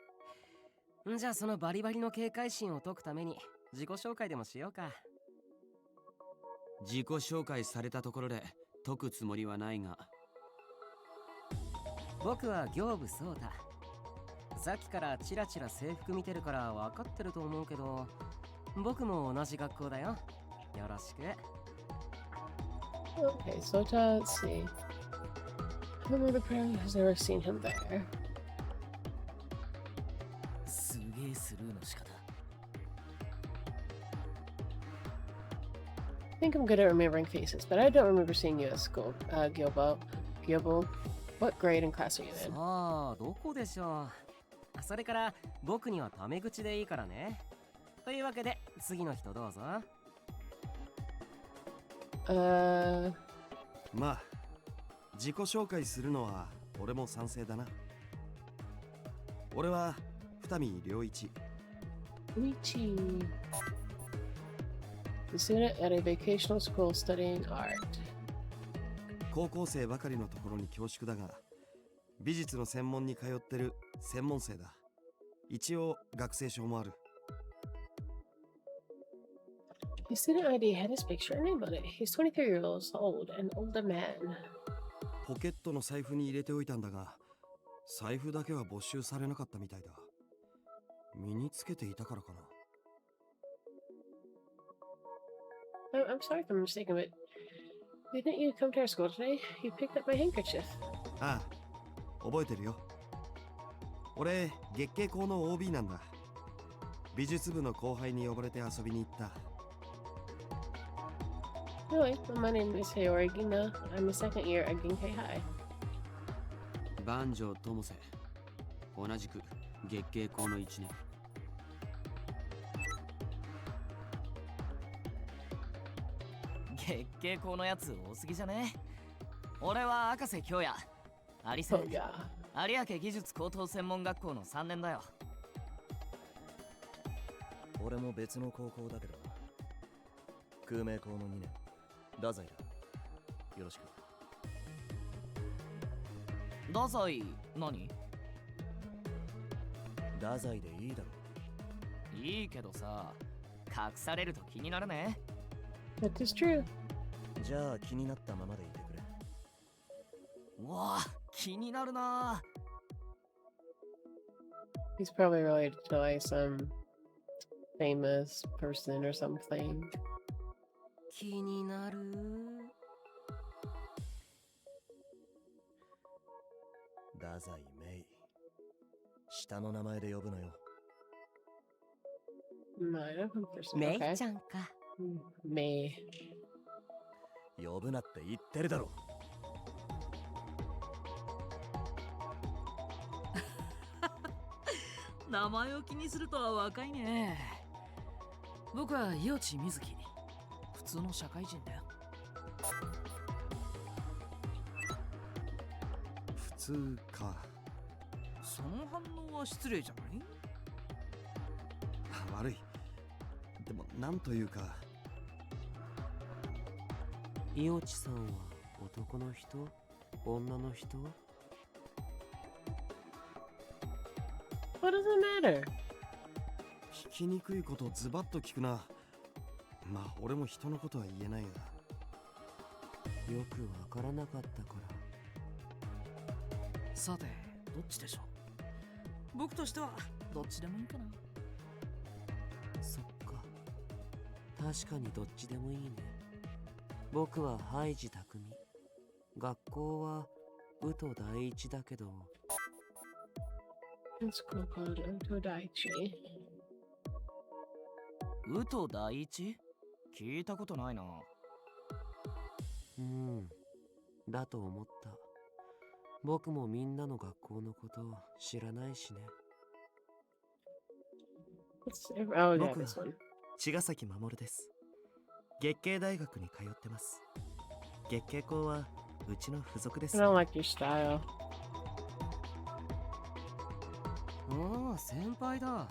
じゃあそのバリバリの警戒心を解くために自己紹介でもしようか。自己紹介されたところで解くつもりはないが。僕は行部颯太。さっきからチラチラ制服見てるから分かってると思うけど、僕も同じ学校だよ。よろしく。 Okay, so let's see. Whoever the parent has never seen him there. すげえスルーの仕方。 I think I'm good at remembering faces, but I don't remember seeing you at school. Gilbo. What grade and class are you さ in? あ、どこでしょう。それから僕にはタメ口でいいからね。というわけで次の人どうぞ。まあ、自己紹介するのは俺も賛成だな。俺は二見良一。Ichi. The student at a vocational school studying art. 高校生ばかりのところに恐縮だが、美術の専門に通ってる専門生だ。一応学生証もある。 The student ID had his picture and name on it. He's 23 years old, an older man. ポケットの財布に入れておいたんだが、財布だけは没収されなかったみたいだ。身につけていたからかな。I'm sorry if I'm mistaken, but didn't you come to our school today? You picked up my handkerchief. ああ、覚えてるよ。俺、月経校の OB なんだ。美術部の後輩に呼ばれて遊びに行った。Really? Well, my name is Hiyori Sena. I'm a second year at Genkai High. 万丈友瀬。同じく月経校の1年。月経校のやつ多すぎじゃね。俺は赤瀬京也。アリセン。 Oh, yeah. 有明技術高等専門学校の3年だよ。俺も別の高校だけどな。空明校の2年、太宰だ。よろしく。太宰何？太宰でいいだろ。いいけどさ、隠されると気になるね。That is true. じゃあ気になったままでいてくれ。うわあ、気になるな。 He's probably related to like some famous person or something. 気になる。太宰メイ。下の名前で呼ぶのよ。No, I don't think there's メイ okay. ちゃんか。May. 呼ぶなって言ってるだろ。名前を気にするとは若いね。僕は伊内瑞希。普通の社会人だよ。普通か。その反応は失礼じゃない？悪い。でもなんというか。伊内さんは男の人？女の人？ What does it matter? 聞きにくいことをズバッと聞くな。まあ俺も人のことは言えないが。よくわからなかったから。さて、どっちでしょう？僕としてはどっちでもいいかな。そっか。確かにどっちでもいいね。僕はハイジ匠。学校は宇都第一だけど。It's called Todaichi. 宇都第一？聞いたことないな。だと思った。僕もみんなの学校のことを知らないしね。Oh, yeah, 僕は this one. 茅ヶ崎守です。月経大学に通ってます。月経校はうちの付属です。 I don't like your style. ああ、先輩だ。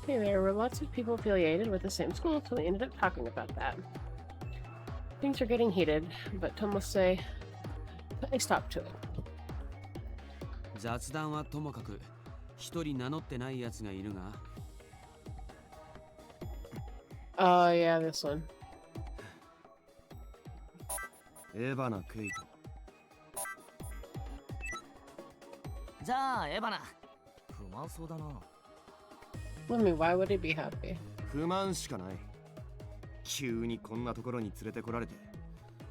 Hey, there were lots of people affiliated with the same school, so we ended up talking about that. Things are getting heated, but Tomose put a stop to it. 雑談はともかく、一人名乗ってないやつがいるが。Oh, yeah, this one. エヴァナ・クイト。じゃあエバナ、不満そうだな。I mean, why would he be happy? 不満しかない。急にこんなところに連れてこられて、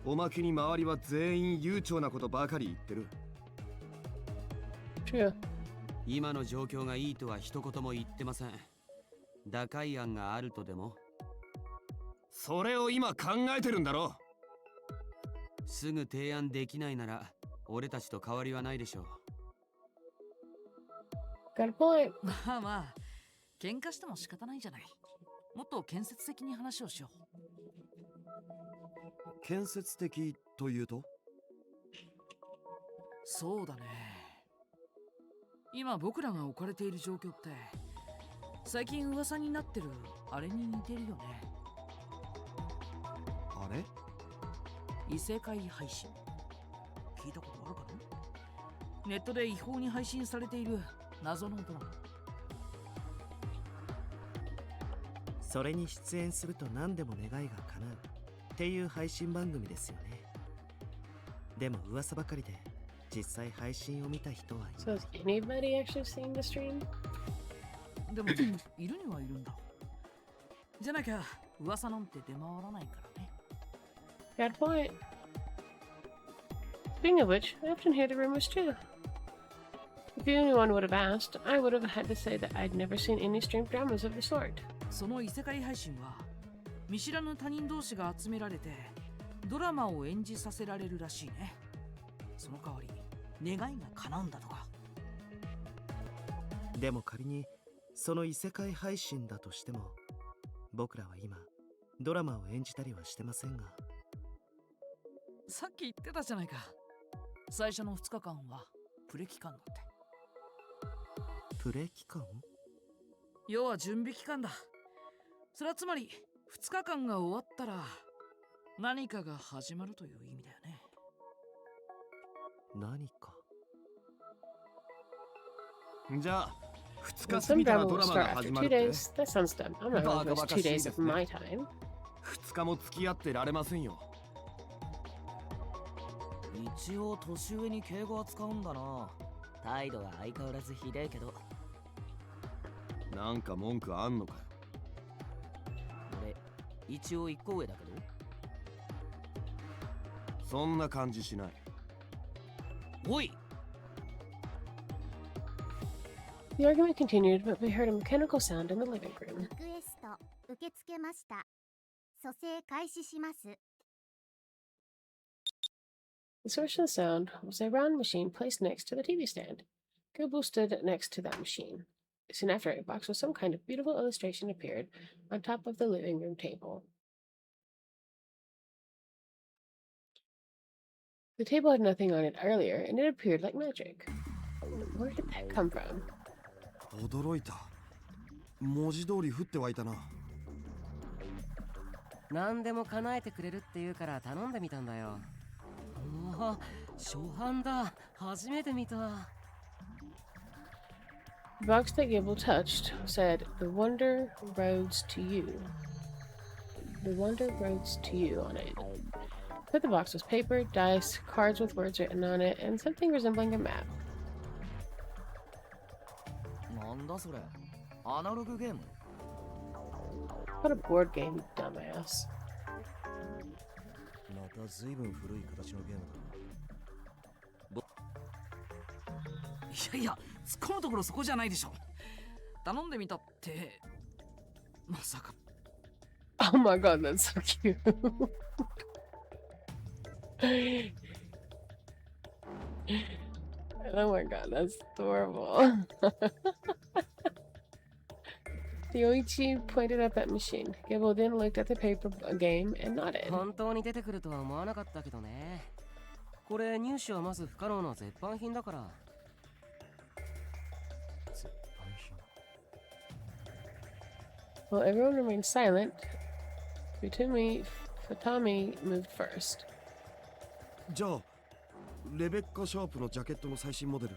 おまけに周りは全員悠長なことばかり言ってる。True. 今の状況がいいとは一言も言ってません。打開案があるとでも？それを今考えてるんだろ。すぐ提案できないなら、俺たちと変わりはないでしょう。Got a point. まあまあ、喧嘩しても仕方ないじゃない。もっと建設的に話をしよう。建設的というと？そうだね。今僕らが置かれている状況って、最近噂になってるあれに似てるよね。あれ？異世界配信。聞いたことあるかな？ネットで違法に配信されている謎のドラマ。それに出演すると何でも願いが叶うっていう配信番組ですよね。でも噂ばかりで実際配信を見た人はいな So い。 has anybody actually seen the stream? でもいるにはいるんだ。じゃなきゃ噂なんて出回らないからね。Got a point. Speaking of which, I often hear the rumors too. If anyone would have asked, I would have had to say that I'd never seen any streamed dramas of the sort. その異世界配信は見知らぬ他人同士が集められてドラマを演じさせられるらしいね。その代わり願いが叶うんだとか。でも仮にその異世界配信だとしても、僕らは今ドラマを演じたりはしてませんが。さっき言ってたじゃないか。最初の2日間はプレ期間だって。プレ期間？要は準備期間だ。それはつまり2日間が終わったら何かが始まるという意味だよね。何か。じゃあ2 Well, 日過ぎ some たら drama ド will ラマ start が after 始ま 2るって？ days. That sounds dumb. I'm not going to waste 2 days of my time. 2日も付き合ってられませんよ。一応年上に敬語は使うんだな。態度は相変わらずひでえけど。なんか文句あんのかよ。俺一応1個上だけど。そんな感じしない。おい。 The argument continued, but we heard a mechanical sound in the living room. リクエスト受け付けました。蘇生開始します。 The source of the sound was a round machine placed next to the TV stand. Gilbo stood next to that machine. Soon after, a box with some kind of beautiful illustration appeared on top of the living room table. The table had nothing on it earlier, and it appeared like magic. Where did that come from? 驚いた。文字通り降って湧いたな。何でも叶えてくれるって言うから頼んでみたんだよ。うわ、初版だ。初めて見た。The box that Gilbo touched said, "The Wonder Roads to You." The Wonder Roads to You on it. But the box was paper, dice, cards with words written on it, and something resembling a map. なんだそれ。アナログゲーム？ What a board game, you dumbass. また随分古い形のゲームだ。いやいや、突っ込むところそこじゃないでしょ。頼んでみたって、まさか。Oh my god, that's so cute. Oh my god, that's adorable. Yoichi pointed at that machine. Gibbo then looked at the paper game and nodded. 本当に出てくるとは思わなかったけどね。これ入手はまず不可能な絶版品だから。絶版品。 Well, everyone remained silent. Futami moved first. じゃあレベッカ・シャープのジャケットの最新モデル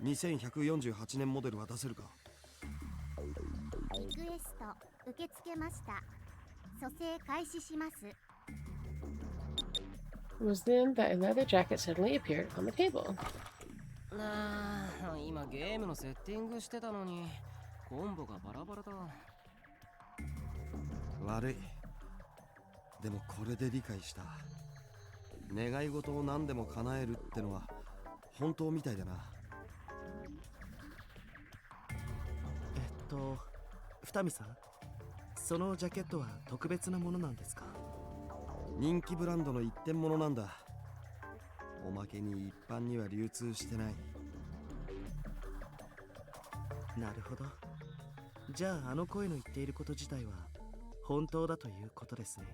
2148年モデルは出せるか？リクエスト受け付けました。蘇生開始します。 It was then that a leather jacket suddenly appeared on the table. ああ、今ゲームのセッティングしてたのにコンボがバラバラだ。悪い。でもこれで理解した。願い事を何でも叶えるってのは本当みたいだな。二見さん、そのジャケットは特別なものなんですか？人気ブランドの一点物なんだ。おまけに一般には流通してない。なるほど。じゃああの声の言っていること自体は本当だということですね。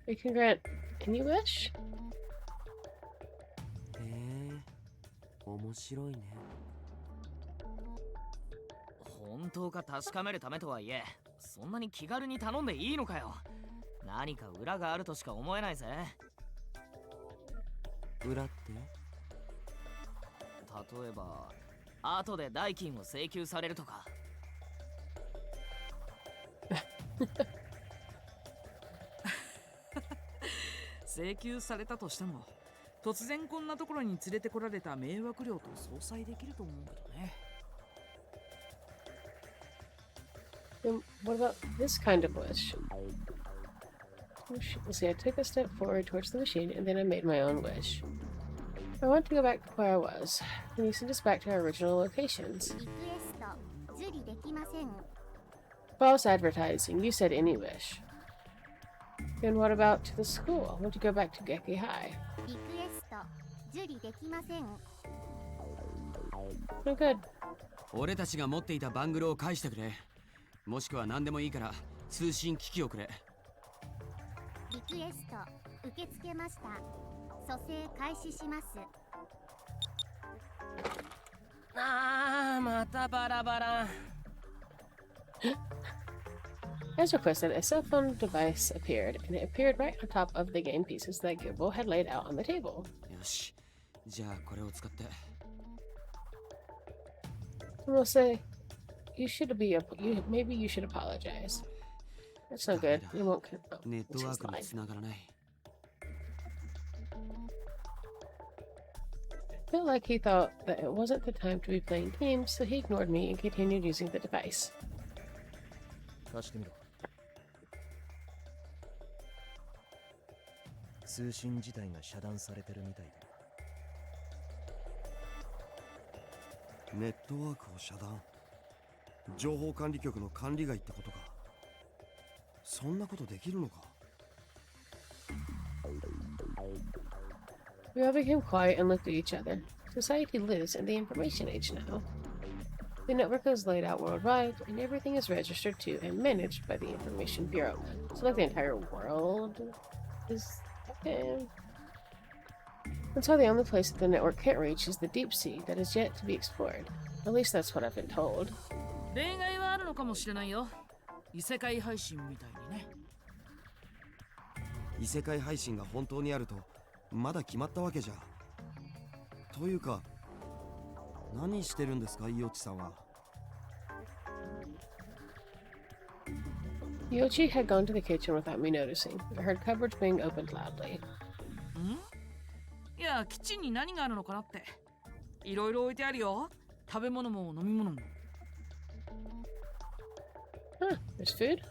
We can grant any wish? へえ、面白いね。本当か確かめるためとはいえ、そんなに気軽に頼んでいいのかよ。何か裏があるとしか思えないぜ。裏って？例えば後で代金を請求されるとか。請求されたとしても、突然こんなところに連れてこられた迷惑料と相殺できると思うけどね。Then what about this kind of wish? Let's see, I took a step forward towards the machine and then I made my own wish. I want to go back to where I was. Can you send us back to our original locations? リクエスト受理できません。 False advertising. You said any wish. Then what about to the school? I want to go back to Geki High. リクエスト受理できません。 No good. 俺たちが持っていたバングルを返してくれ。もしくは何でもいいから通信機器をくれ。リクエスト受け付けました。蘇生開始します。またバラバラ。As requested, a cell phone device appeared, and it appeared right on top of the game pieces that Gibbo had laid out on the table. よし、じゃあこれを使って。We'll say, maybe you should apologize. That's no good. You won't. ネットワークに繋がらない。Felt like he thought that it wasn't the time to be playing games, so he ignored me and continued using the device. 貸してみろ。通信自体が遮断されてるみたいだ。ネットワークを遮断。情報管理局の管理外ってことか。そんなことできるのか。We all became quiet and looked at each other. Society lives in the information age now. The network is laid out worldwide, and everything is registered to and managed by the Information Bureau. So like the entire world is... okay. And so the only place that the network can't reach is the deep sea that is yet to be explored. At least that's what I've been told. 例外はあるのかもしれないよ。異世界配信みたいにね。異世界配信が本当にあるとまだ決まったわけじゃ。というか、何してるんですか、イオチさんは。Yoichi had gone to the kitchen without me noticing. I heard cupboards being opened loudly. いや、キッチンに何があるのかなって。いろいろ置いてあるよ。食べ物も飲み物も。Huh, there's food?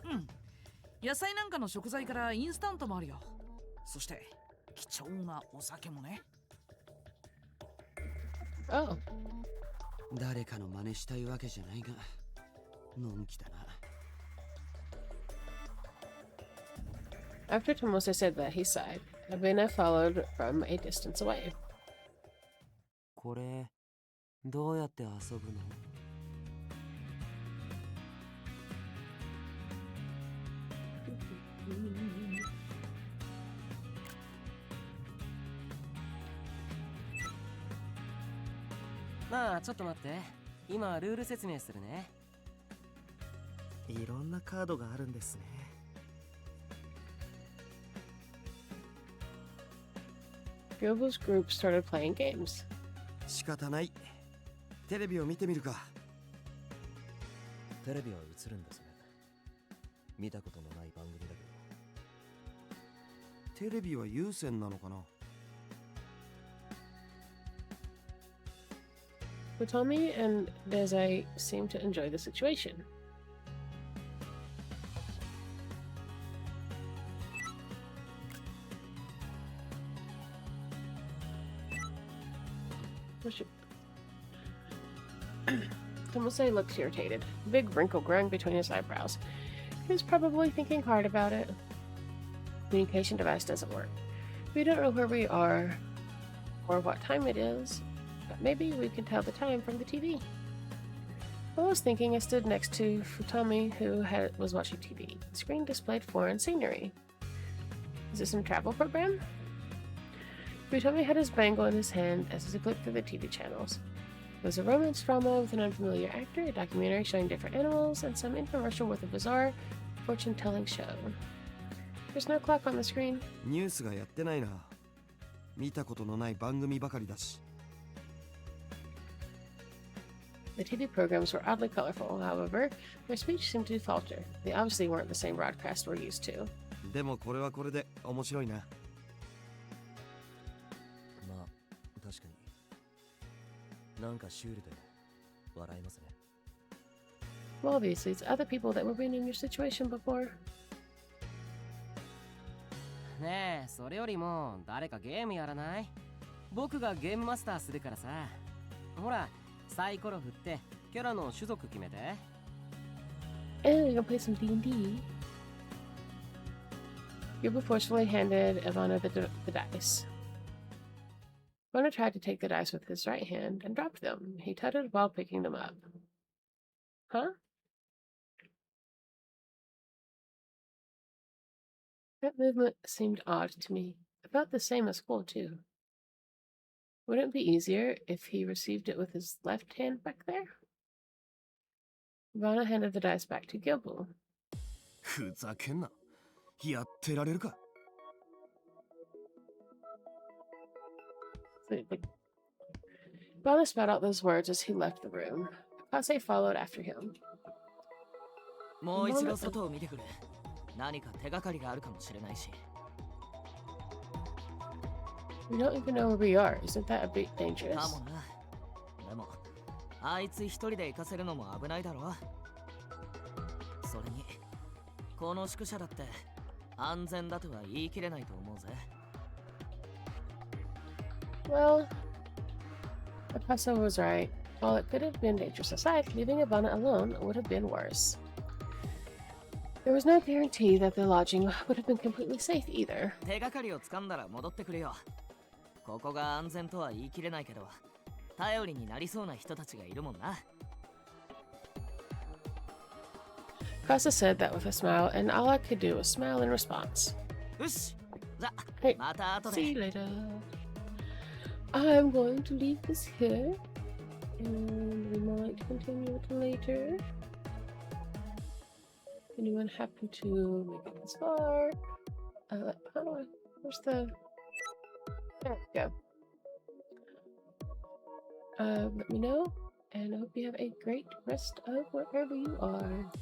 野菜なんかの食材からインスタントもあるよ。そして、貴重なお酒もね。Oh. 誰かの真似したいわけじゃないが、のんきだな。After Tomose said that, he sighed. Abena followed from a distance away. これ、どうやって遊ぶの？まあちょっと待って。今ルール説明するね。いろんなカードがあるんですね。Gyobo's group started playing games. 仕方ない。テレビを見てみるか。テレビは映るんですね。見たことのない番組だけど。テレビは有線なのかな。Utami and Dezai seemed to enjoy the situation. Tomose looked irritated. A big wrinkle growing between his eyebrows. He was probably thinking hard about it. Communication device doesn't work. We don't know where we are or what time it is, but maybe we can tell the time from the TV. While I was thinking, I stood next to Futami, who was watching TV. The screen displayed foreign scenery. Is this some travel program? Futami had his bangle in his hand as he flipped through the TV channels. There was a romance drama with an unfamiliar actor, a documentary showing different animals, and some infomercial with a bizarre fortune-telling show. There's no clock on the screen. ニュースがやってないな。見たことのない番組ばかりだし。The TV programs were oddly colorful, however, their speech seemed to falter. They obviously weren't the same broadcast we're used to. でもこれはこれで面白いな。まあ、確かに。なんかシュールで笑いますね。Well, obviously, it's other people that were been in your situation before. ねえ、それよりも誰かゲームやらない？僕がゲームマスターするからさ。ほら、サイコロ振ってキャラの種族決めて。And we're gonna play some D&D. Yuba forcefully handed Ivana the dice. Ivana tried to take the dice with his right hand and dropped them. He tutted while picking them up. Huh? That movement seemed odd to me. I felt the same at school, too. Wouldn't it be easier if he received it with his left hand back there? Ivana handed the dice back to Gilbul. ふざけんな。やってられるか。Ivana spat out those words as he left the room. Akase followed after him. もう一度外を見てくれ。何か手がかりがあるかもしれないし。We don't even know where we are. Isn't that a bit dangerous? かもな。でも、あいつ一人で行かせるのも危ないだろ。それに、この宿舎だって安全だとは言い切れないと思うぜ。Well, Akase was right. While it could have been dangerous aside, leaving Ivana alone would have been worse. There was no guarantee that the lodging would have been completely safe either. 手がかりを掴んだら戻ってくれよ。ここが安全とは言い切れないけど、頼りになりそうな人たちがいるもんな。Akase said that with a smile, and all I could do was smile in response. よし、じゃ、 Hey, また後で。 see you later. I'm going to leave this here, and we might continue it later. Anyone happen to make it this far? How do I? Where's the? There we go. Let me know, and I hope you have a great rest of wherever you are.